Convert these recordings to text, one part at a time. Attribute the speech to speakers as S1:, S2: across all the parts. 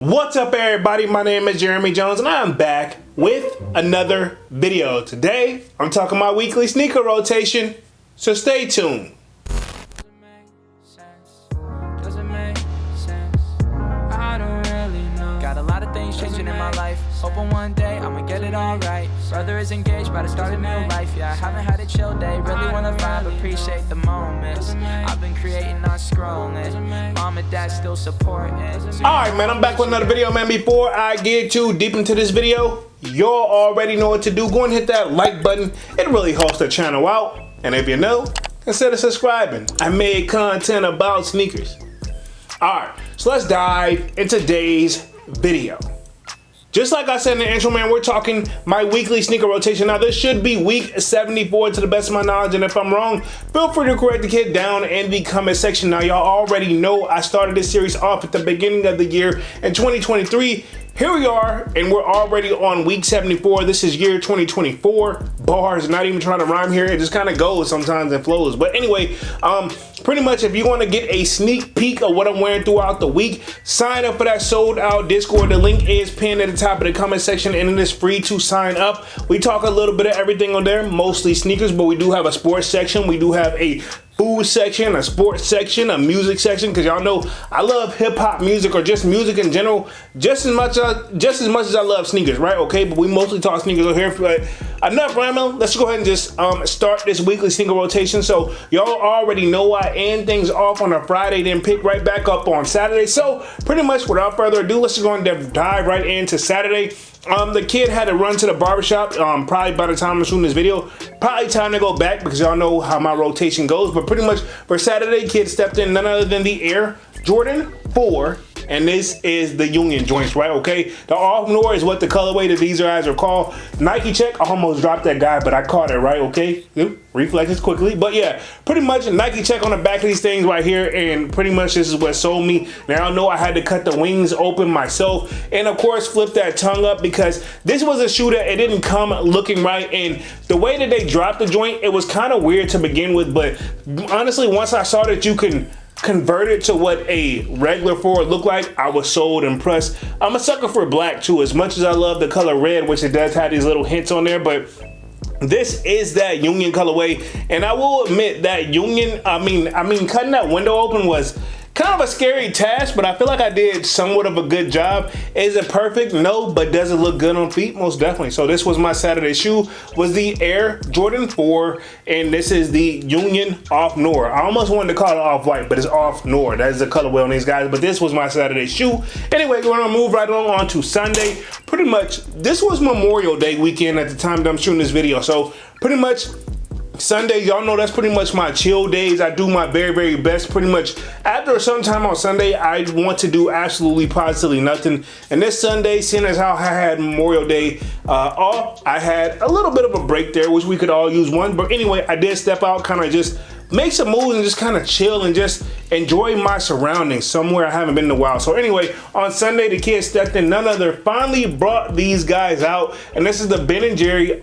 S1: What's up everybody, my name is Jeremy Jones and I'm back with another video. Today I'm talking my weekly sneaker rotation, so stay tuned.
S2: Got a lot of things changing in my life. Hoping one day I'ma get it all right. Brother is engaged, about to start a new life. Yeah, I haven't had a chill day. Really wanna vibe, appreciate the moments. I've been creating, not scrolling. Mom and dad still supporting.
S1: Alright man, I'm back with another video, man. Before I get too deep into this video, y'all already know what to do. Go and hit that like button. It really helps the channel out. And if you know, consider subscribing. I made content about sneakers. Alright, so let's dive into today's video. Just like I said in the intro, man, we're talking my weekly sneaker rotation. Now, this should be week 74 to the best of my knowledge, and if I'm wrong, feel free to correct the kid down in the comment section. Now, y'all already know I started this series off at the beginning of the year in 2023. Here we are, and we're already on week 74. This is year 2024. Bars, not even trying to rhyme here. It just kind of goes sometimes and flows. But anyway, pretty much if you want to get a sneak peek of what I'm wearing throughout the week, sign up for that sold out Discord. The link is pinned at the top of the comment section and it is free to sign up. We talk a little bit of everything on there, mostly sneakers, but we do have a sports section. We do have a food section, a sports section, a music section, because y'all know I love hip-hop music or just music in general just as much as I love sneakers, right? Okay, but we mostly talk sneakers over here. But enough rambling, let's go ahead and just start this weekly sneaker rotation. So y'all already know I end things off on a Friday, then pick right back up on Saturday. So pretty much without further ado, let's just go and dive right into Saturday. The kid had to run to the barbershop probably by the time I'm shooting this video. Probably time to go back because y'all know how my rotation goes. But pretty much for Saturday, kid stepped in none other than the Air Jordan 4. And this is the Union joints, right? Okay, the Off Noir is what the colorway that these guys are called. Nike check, I almost dropped that guy, but I caught it, right? Okay, reflexes quickly. But yeah, pretty much Nike check on the back of these things right here, and pretty much this is what sold me. Now I know I had to cut the wings open myself, and of course flip that tongue up because this was a shoe that it didn't come looking right, and the way that they dropped the joint, it was kind of weird to begin with. But honestly, once I saw that you can convert it to what a regular forward looked like, I was so impressed. I'm a sucker for black too, as much as I love the color red, which it does have these little hints on there, but this is that Union colorway. And I will admit that Union, I mean cutting that window open was kind of a scary task, but I feel like I did somewhat of a good job. Is it perfect? No, but does it look good on feet? Most definitely. So this was my Saturday shoe, was the Air Jordan 4, and this is the Union Off Noir. I almost wanted to call it Off White, but it's Off Noir. That is the colorway on these guys, but this was my Saturday shoe. Anyway, we're gonna move right on to Sunday. Pretty much, this was Memorial Day weekend at the time that I'm shooting this video. So pretty much, Sunday, y'all know that's pretty much my chill days. I do my very, very best. Pretty much after some time on Sunday, I want to do absolutely positively nothing. And this Sunday, seeing as how I had Memorial Day off, I had a little bit of a break there, which we could all use one. But anyway, I did step out, kind of just make some moves and just kind of chill and just enjoy my surroundings somewhere I haven't been in a while. So anyway, on Sunday, the kids stepped in, none other, finally brought these guys out. And this is the Ben & Jerry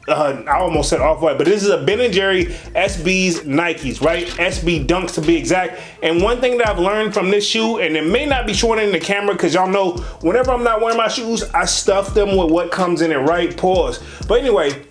S1: I almost said Off-White, but this is a Ben & Jerry SB's Nikes, right? SB Dunks to be exact. And one thing that I've learned from this shoe, and it may not be showing in the camera because y'all know whenever I'm not wearing my shoes, I stuff them with what comes in it, right? Pause. But anyway,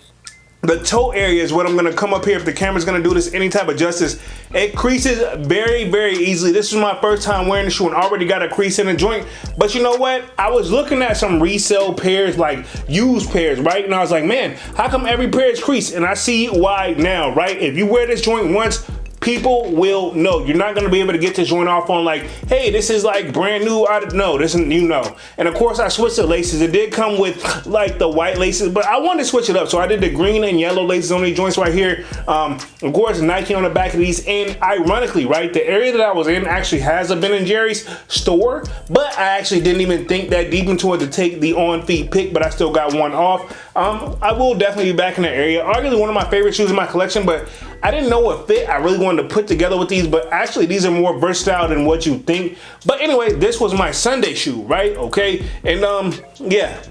S1: the toe area is what I'm gonna come up here if the camera's gonna do this any type of justice. It creases very, very easily. This is my first time wearing the shoe and already got a crease in the joint. But you know what? I was looking at some resale pairs, like used pairs, right? And I was like, man, how come every pair is creased? And I see why now, right? If you wear this joint once, people will know. You're not gonna be able to get this joint off on like, hey, this is like brand new. No, this isn't, you know. And of course I switched the laces. It did come with like the white laces, but I wanted to switch it up. So I did the green and yellow laces on these joints right here. Of course, Nike on the back of these. And ironically, right, the area that I was in actually has a Ben & Jerry's store, but I actually didn't even think that deep into it to take the on-feet pick, but I still got one off. I will definitely be back in the area. Arguably one of my favorite shoes in my collection, but I didn't know what fit I really wanted to put together with these, but actually these are more versatile than what you think. But anyway, this was my Sunday shoe, right? Okay, and yeah,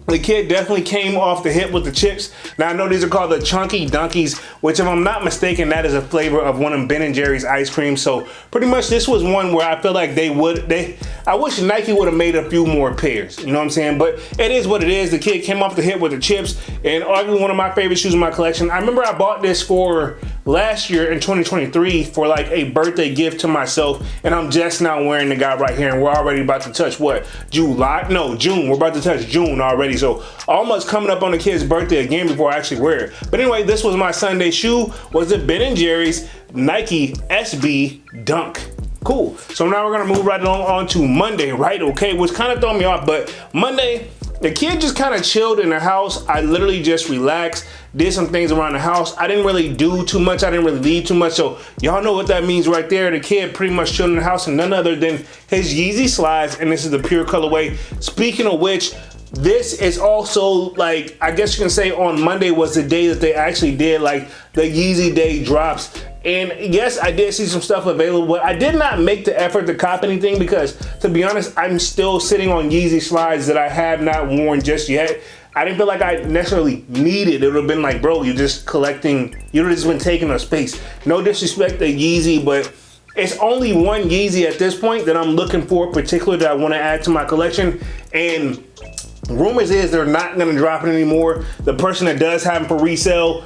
S1: The kid definitely came off the hip with the chips. Now I know these are called the Chunky Dunkies, which if I'm not mistaken, that is a flavor of one of Ben & Jerry's ice cream. So pretty much this was one where I feel like I wish Nike would have made a few more pairs, you know what I'm saying? But it is what it is. The kid came off the hip with the chips, and arguably one of my favorite shoes in my collection. I remember I bought this for last year in 2023 for like a birthday gift to myself, and I'm just now wearing the guy right here, and we're already about to touch what? July? No, June. We're about to touch June already. So almost coming up on the kid's birthday again before I actually wear it. But anyway, this was my Sunday shoe, was the Ben & Jerry's Nike SB Dunk. Cool. So now we're gonna move right on to Monday, right? Okay, which kind of threw me off, but Monday, the kid just kind of chilled in the house. I literally just relaxed, did some things around the house. I didn't really do too much. I didn't really leave too much. So y'all know what that means right there. The kid pretty much chilled in the house, and none other than his Yeezy slides, and this is the pure colorway. Speaking of which, this is also, like, I guess you can say on Monday was the day that they actually did like the Yeezy Day drops. And yes, I did see some stuff available, but I did not make the effort to cop anything because, to be honest, I'm still sitting on Yeezy slides that I have not worn just yet. I didn't feel like I necessarily needed. It would have been like, bro, you're just collecting, you've just been taking up space. No disrespect to Yeezy, but it's only one Yeezy at this point that I'm looking for, particularly that I want to add to my collection. And rumors is they're not going to drop it anymore. The person that does have them for resale,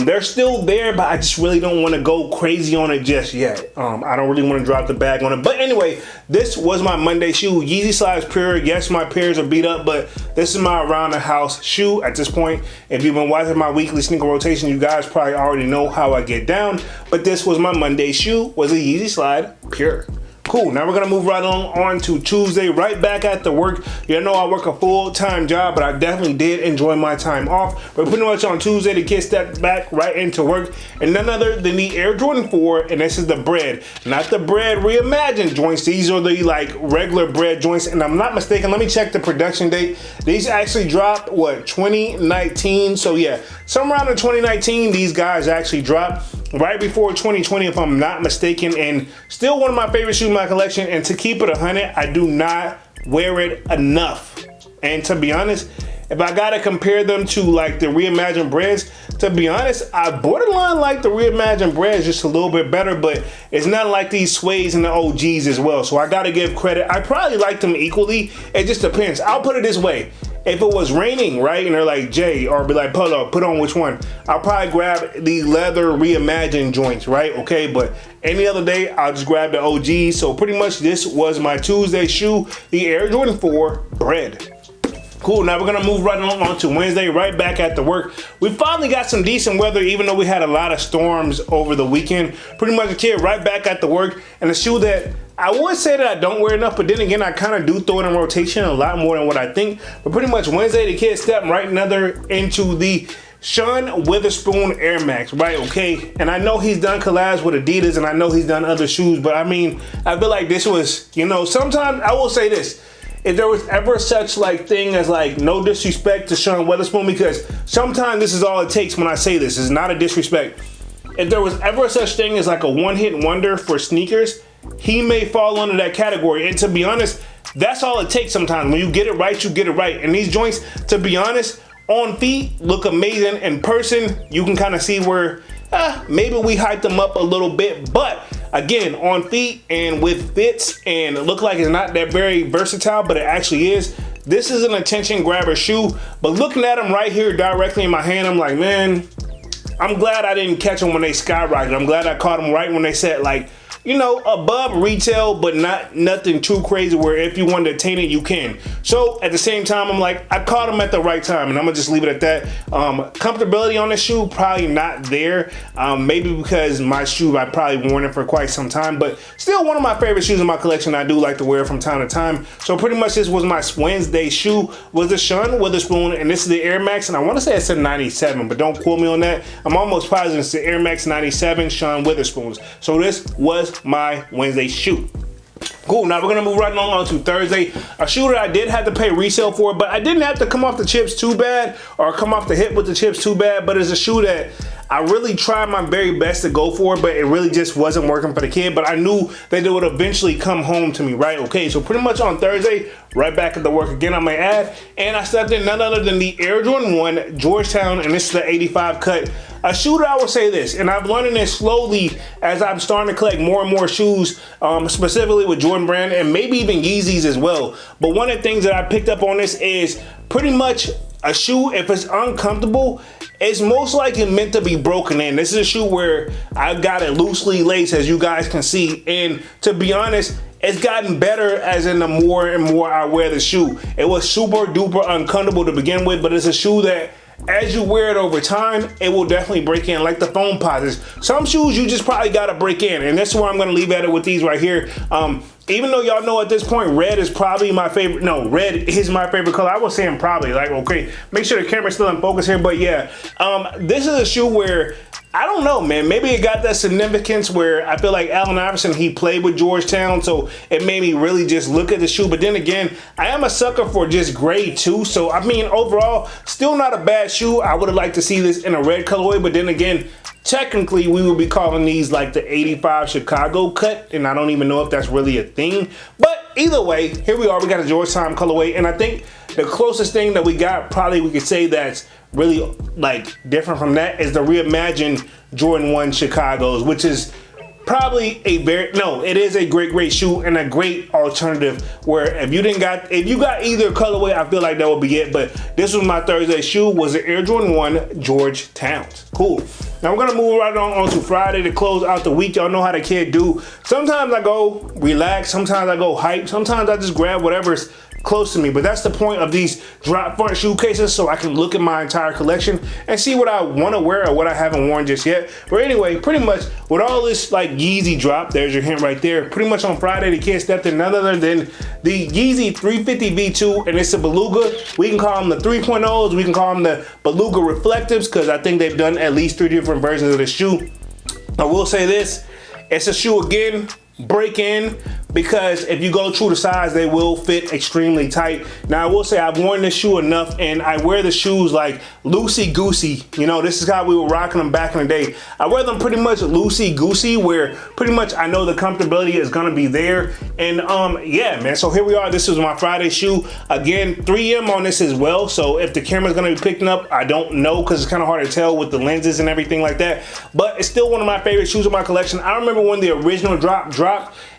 S1: they're still there, but I just really don't want to go crazy on it just yet. I don't really want to drop the bag on it. But anyway, this was my Monday shoe. Yeezy slides pure. Yes, my pairs are beat up, but this is my around the house shoe at this point. If you've been watching my weekly sneaker rotation, you guys probably already know how I get down. But this was my Monday shoe, was a Yeezy slide pure. Cool, now we're gonna move right on to Tuesday, right back at the work. You know I work a full-time job, but I definitely did enjoy my time off. But pretty much on Tuesday, the kid stepped back right into work, and none other than the Air Jordan 4, and this is the bread. Not the bread reimagined joints, these are the like regular bread joints, and I'm not mistaken, let me check the production date. These actually dropped, what, 2019? So yeah, somewhere around in 2019, these guys actually dropped. Right before 2020, if I'm not mistaken, and still one of my favorite shoes in my collection. And to keep it 100, I do not wear it enough. And to be honest, if I gotta compare them to like the reimagined breads, to be honest, I borderline like the reimagined breads just a little bit better, but it's not like these suedes and the OGs as well. So I gotta give credit. I probably like them equally. It just depends. I'll put it this way. If it was raining, right, and they're like, Jay, or be like, Polo, put on which one? I'll probably grab the leather reimagined joints, right? Okay, but any other day, I'll just grab the OGs. So pretty much this was my Tuesday shoe, the Air Jordan 4 bread. Cool, now we're gonna move right on to Wednesday, right back at the work. We finally got some decent weather, even though we had a lot of storms over the weekend. Pretty much a kid right back at the work, and a shoe that I would say that I don't wear enough, but then again, I kind of do throw it in rotation a lot more than what I think. But pretty much Wednesday, the kid stepped right into the Sean Witherspoon Air Max, right? Okay, and I know he's done collabs with Adidas, and I know he's done other shoes, but I mean, I feel like this was, you know, sometimes I will say this. If there was ever such like thing as like no disrespect to Sean Witherspoon, because sometimes this is all it takes when I say this, is not a disrespect. If there was ever such thing as like a one-hit wonder for sneakers, he may fall under that category. And to be honest, that's all it takes sometimes. When you get it right, you get it right. And these joints, to be honest, on feet look amazing. In person, you can kind of see where maybe we hyped them up a little bit, but again, on feet and with fits, and it look like it's not that very versatile, but it actually is. This is an attention grabber shoe, but looking at them right here directly in my hand, I'm like, man, I'm glad I didn't catch them when they skyrocketed. I'm glad I caught them right when they said like, you know, above retail, but nothing too crazy where if you want to attain it, you can. So at the same time, I'm like, I caught them at the right time, and I'm gonna just leave it at that. Comfortability on this shoe, probably not there. Maybe because my shoe, I probably worn it for quite some time, but still one of my favorite shoes in my collection. I do like to wear from time to time. So pretty much this was my Wednesday shoe, was the Sean Witherspoon, and this is the Air Max, and I want to say it's a 97, but don't quote me on that. I'm almost positive it's the Air Max 97 Sean Witherspoons. So this was my Wednesday shoe. Cool, now we're gonna move right along on to Thursday. A shoe that I did have to pay resale for, but I didn't have to come off the chips too bad or come off the hip with the chips too bad, but it's a shoe that I really tried my very best to go for, but it really just wasn't working for the kid, but I knew that it would eventually come home to me, right? Okay, so pretty much on Thursday, right back at the work again, I might add, and I stepped in none other than the Air Jordan 1 Georgetown, and this is the 85 cut. A shoe that I will say this, and I'm learning this slowly as I'm starting to collect more and more shoes, specifically with Jordan Brand and maybe even Yeezys as well. But one of the things that I picked up on this is pretty much a shoe, if it's uncomfortable, it's most likely meant to be broken in. This is a shoe where I got it loosely laced, as you guys can see, and to be honest, it's gotten better as in the more and more I wear the shoe. It was super duper uncomfortable to begin with, but it's a shoe that as you wear it over time, it will definitely break in, like the foam posits. Some shoes you just probably gotta break in, and that's where I'm gonna leave at it with these right here. Even though y'all know at this point, red is probably my favorite. No, red is my favorite color. I was saying probably, like, okay, make sure the camera's still in focus here, but yeah, this is a shoe where I don't know, man. Maybe it got that significance where I feel like Allen Iverson, he played with Georgetown, so it made me really just look at the shoe. But then again, I am a sucker for just gray too. So, I mean, overall, still not a bad shoe. I would have liked to see this in a red colorway, but then again, technically, we would be calling these like the 85 Chicago cut, and I don't even know if that's really a thing. But either way, here we are. We got a Georgetown colorway, and I think the closest thing that we got, probably we could say that's really like different from that, is the reimagined Jordan 1 Chicago's, which is probably a it is a great shoe and a great alternative where if you got either colorway, I feel like that would be it. But this was my Thursday shoe, was the Air Jordan 1 Georgetowns. Cool. Now we're gonna move right on to Friday to close out the week. Y'all know how the kid do. Sometimes I go relax, sometimes I go hype, sometimes I just grab whatever's close to me, but that's the point of these drop front shoe cases, so I can look at my entire collection and see what I want to wear or what I haven't worn just yet. But anyway, pretty much with all this like Yeezy drop, there's your hint right there. Pretty much on Friday, the kid stepped in none other than the Yeezy 350 V2, and it's a Beluga. We can call them the 3.0s, we can call them the Beluga Reflectives, because I think they've done at least 3 different versions of the shoe. I will say this, it's a shoe again, break in, because if you go true to size, they will fit extremely tight. Now I will say I've worn this shoe enough, and I wear the shoes like loosey-goosey. You know, this is how we were rocking them back in the day. I wear them pretty much loosey-goosey, where pretty much I know the comfortability is gonna be there. And yeah, man, so here we are. This is my Friday shoe. Again, 3M on this as well, so if the camera's gonna be picking up, I don't know, because it's kind of hard to tell with the lenses and everything like that. But it's still one of my favorite shoes in my collection. I remember when the original dropped,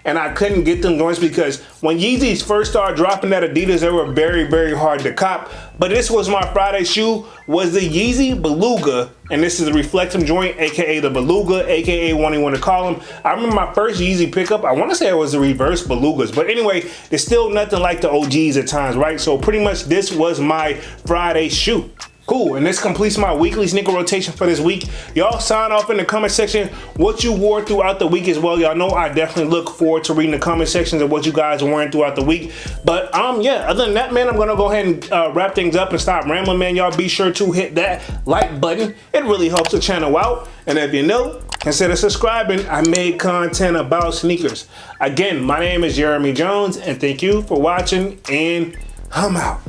S1: and I couldn't get them joints because when Yeezys first started dropping at Adidas, they were very hard to cop. But this was my Friday shoe, was the Yeezy Beluga, and this is the reflective joint, aka the Beluga, aka one you want to call them. I remember my first Yeezy pickup, I want to say it was the reverse Belugas, but anyway, there's still nothing like the OGs at times, right? So pretty much this was my Friday shoe. Cool, and this completes my weekly sneaker rotation for this week. Y'all sign off in the comment section what you wore throughout the week as well. Y'all know I definitely look forward to reading the comment sections of what you guys are wearing throughout the week. But yeah, other than that, man, I'm gonna go ahead and wrap things up and stop rambling, man. Y'all be sure to hit that like button. It really helps the channel out. And if you know, consider subscribing. I made content about sneakers. Again, my name is Jeremy Jones, and thank you for watching, and I'm out.